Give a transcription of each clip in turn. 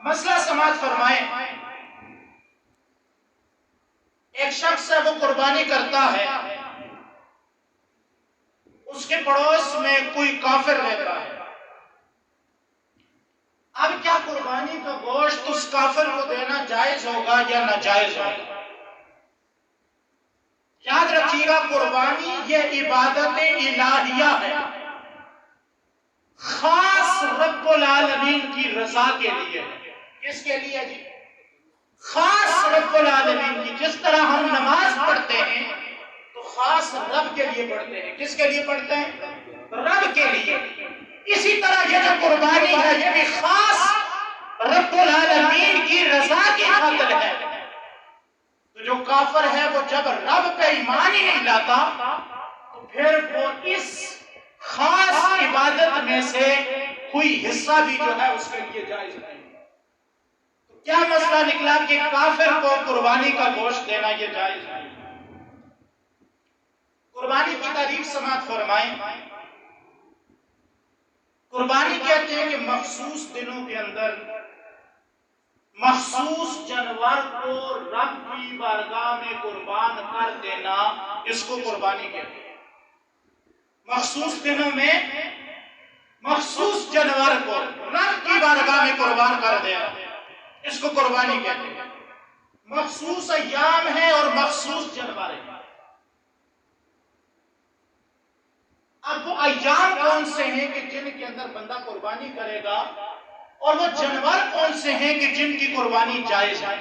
مسئلہ سماعت فرمائیں، ایک شخص ہے وہ قربانی کرتا ہے، اس کے پڑوس میں کوئی کافر رہتا ہے۔ اب کیا قربانی کا گوشت اس کافر کو دینا جائز ہوگا یا ناجائز ہوگا؟ یاد رکھیے گا، قربانی یہ عبادت الہیہ ہے، خاص رب العالمین کی رضا کے لیے۔ کس کے لیے جی؟ خاص رب العالمین کی۔ جس طرح ہم نماز پڑھتے ہیں تو خاص رب کے لیے پڑھتے ہیں۔ کس کے لیے پڑھتے ہیں؟ رب کے لیے۔ اسی طرح یہ جو قربانی ہے یہ بھی خاص رب العالمین کی رضا کی خاطر ہے۔ تو جو کافر ہے وہ جب رب پہ ایمان ہی نہیں لاتا تو پھر وہ اس خاص عبادت میں سے کوئی حصہ بھی جو ہے اس کے لیے جائز نہیں۔ تو کیا مسئلہ نکلا کہ کافر کو قربانی کا گوشت دینا یہ جائز نہیں۔ قربانی کی تعریف سماعت فرمائیں۔ قربانی کہتے ہیں کہ مخصوص دنوں کے اندر مخصوص جانور کو رب کی بارگاہ میں قربان کر دینا، اس کو قربانی کہتے ہیں۔ مخصوص دنوں میں مخصوص جانور کو رب کی بارگاہ میں قربان کر دینا، اس کو قربانی کہتے ہیں۔ مخصوص ایام ہیں اور مخصوص جانور ہیں۔ اب وہ ایام کون سے ہیں کہ جن کے اندر بندہ قربانی کرے گا، اور وہ جانور کون سے ہیں کہ جن کی قربانی جائز ہے؟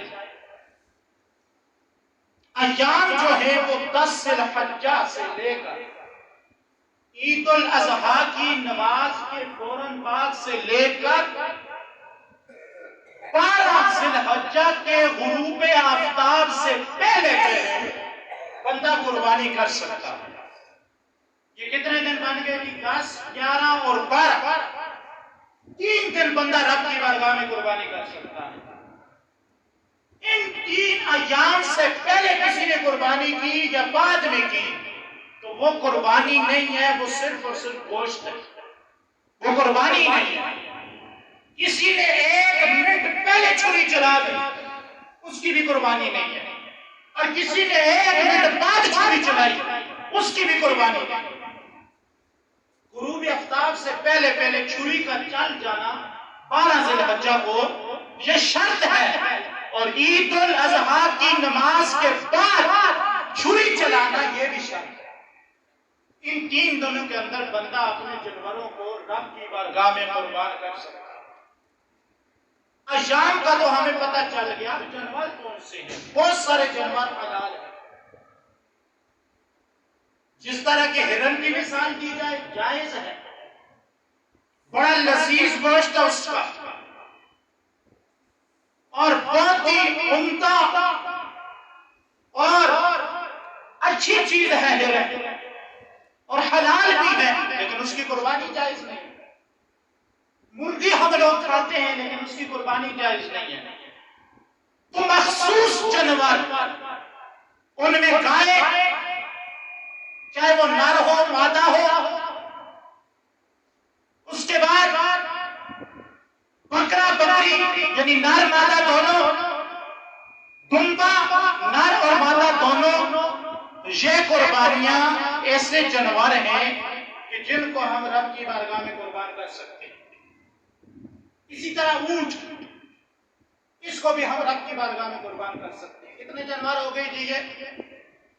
ایام جو ہے وہ 10 ذی الحجہ سے لے کر عید الاضحیٰ کی نماز کے فوراً بعد سے لے کر 12 ذی الحجہ کے غروب آفتاب سے پہلے بندہ قربانی کر سکتا ہے۔ یہ کتنے دن بن گئے جی؟ 10، 11 اور 12۔ 3 دن بندہ رب کی بارگاہ میں قربانی کر سکتا ہے۔ ان 3 ایام سے پہلے کسی نے قربانی کی یا بعد میں کی تو وہ قربانی نہیں ہے، وہ صرف اور صرف گوشت ہے، وہ قربانی نہیں ہے۔ کسی نے 1 منٹ پہلے چھری چلا دی، اس کی بھی قربانی نہیں ہے، اور کسی نے 1 منٹ بعد چھری چلائی، اس کی بھی قربانی نہیں ہے۔ غروب آفتاب سے پہلے چھری کا چل جانا 12 ذی الحجہ کو یہ شرط ہے، اور عید الاضحیٰ کی نماز کے بعد چھری چلانا یہ بھی شرط ہے۔ ان 3 دنوں کے اندر بندہ اپنے جانوروں کو رب کی بارگاہ میں قربان کر سکتا ہے۔ ایام کا تو ہمیں پتہ چل گیا، جانور کون سے ہیں؟ بہت سارے جانور حلال ہیں۔ جس طرح کے ہرن کی مثال دی جائے جائز ہے، بڑا لذیذ گوشت ہے اس کا، اور بہت ہی عمدہ اور اچھی چیز ہے ہرن، اور حلال بھی ہے، لیکن اس کی قربانی جائز نہیں۔ مرغی ہم لوگ کھاتے ہیں لیکن اس کی قربانی جائز نہیں ہے۔ تو مخصوص جانور، ان میں گائے، چاہے وہ نر ہو مادہ ہو، اس کے بعد بکرا بکری یعنی نر مادہ دونوں، دمبا نر اور مادہ دونوں، یہ قربانیاں ایسے جانور ہیں کہ جن کو ہم رب کی بارگاہ میں قربان کر سکتے ہیں۔ اسی طرح اونٹ، اس کو بھی ہم رب کی بارگاہ میں قربان کر سکتے ہیں۔ کتنے جانور ہو گئے جی؟ یہ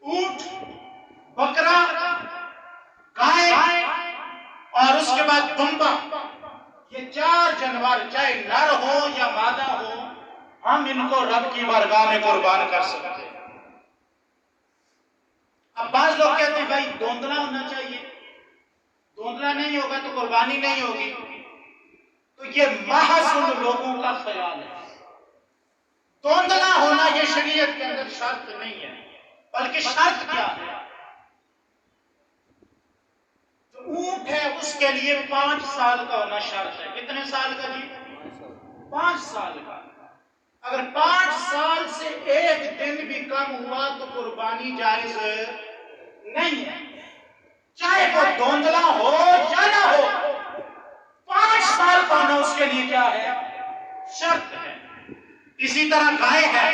اونٹ، بکرا، گائے اور اس کے بعد دمبا، یہ 4 جانور چاہے نر ہو یا مادہ ہو، ہم ان کو رب کی بارگاہ میں قربان کر سکتے ہیں۔ اب بعض لوگ کہتے ہیں بھائی دھندلا ہونا چاہیے، دھندلا نہیں ہوگا تو قربانی نہیں ہوگی، تو یہ محض ان لوگوں کا خیال ہے۔ دھندلا ہونا یہ شریعت کے اندر شرط نہیں ہے، بلکہ شرط کیا ہے؟ اونٹ ہے اس کے لیے 5 سال کا ہونا شرط ہے۔ کتنے سال کا جی؟ 5 سال کا۔ اگر 5 سال سے 1 دن بھی کم ہوا تو قربانی جائز نہیں ہے، چاہے وہ دھندلا ہو یا نہ ہو، 5 سال کا ہونا اس کے لیے کیا ہے؟ شرط ہے. اسی طرح گائے ہے،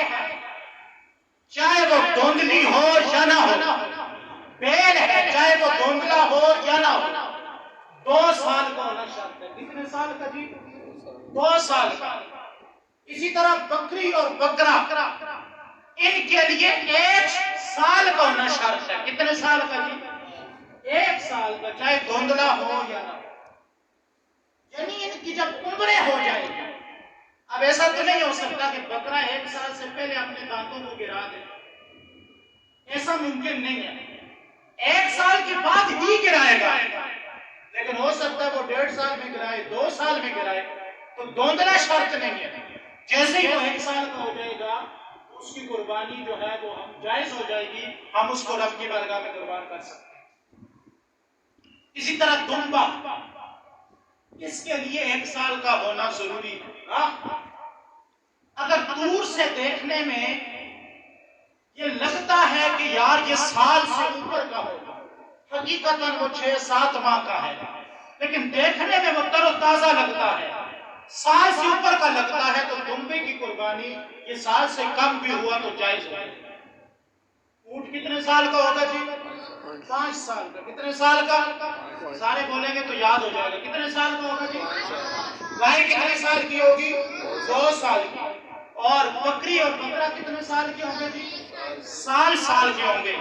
چاہے وہ دھندلی ہو یا نہ ہو. بیل ہے، چاہے وہ دھندلا ہو یا نہ ہو، 2 سال کا ہونا شرط ہے. کتنے سال کا جی؟ 2 سال کا. اسی طرح بکری اور بکرا، ان کے لیے 1 سال کا ہونا شرط ہے. کتنے سال کا جی؟ 1 سال کا، چاہے دھندلا ہو یا نہ ہو. یعنی ان کی جب عمریں ہو جائیں گی. اب ایسا تو نہیں ہو سکتا کہ بکرا 1 سال سے پہلے اپنے دانتوں کو گرا دے، ایسا ممکن نہیں ہے. 1 سال کے بعد ہی گرائے گا، لیکن ہو سکتا ہے وہ 1.5 سال میں گرائے، 2 سال میں گرائے. تو دھندلا شرط نہیں ہے. جیسے ہی وہ 1 سال کا ہو جائے گا، اس کی قربانی جو ہے وہ ہم جائز ہو جائے گی، ہم اس کو رب کی بارگاہ میں قربان کر سکتے ہیں. اسی طرح دمبا، اس کے لیے 1 سال کا ہونا ضروری ہے. اگر دور سے دیکھنے میں یہ لگتا ہے کہ یار یہ سال سے اوپر کا ہوگا، حقیقتاً وہ 6-7 ماہ کا ہے، لیکن دیکھنے میں وہ تر و تازہ لگتا ہے. سال سے اوپر کا لگتا ہے تو دمبے کی قربانی یہ سال سے کم بھی ہوا تو جائز ہے. اونٹ کتنے سال کا ہوگا جی؟ 5 سال کا. کتنے سال کا؟ سارے بولیں گے تو یاد ہو جائے گا. کتنے سال کا ہوگا جی؟ گائے کتنے سال کی ہوگی؟ 2 سال کی. اور بکری اور بکرا کتنے سال کے ہوں گے جی؟ سال کے ہوں گے.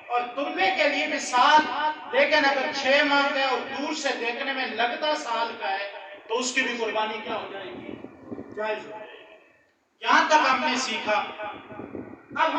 اور دمبے کے لیے بھی سال، لیکن اگر 6 ماہ کا اور دور سے دیکھنے میں لگتا سال کا ہے تو اس کی بھی قربانی کیا ہو جائے گی؟ جائز ہو جائے گی. یہاں تک ہم نے سیکھا. اب ہم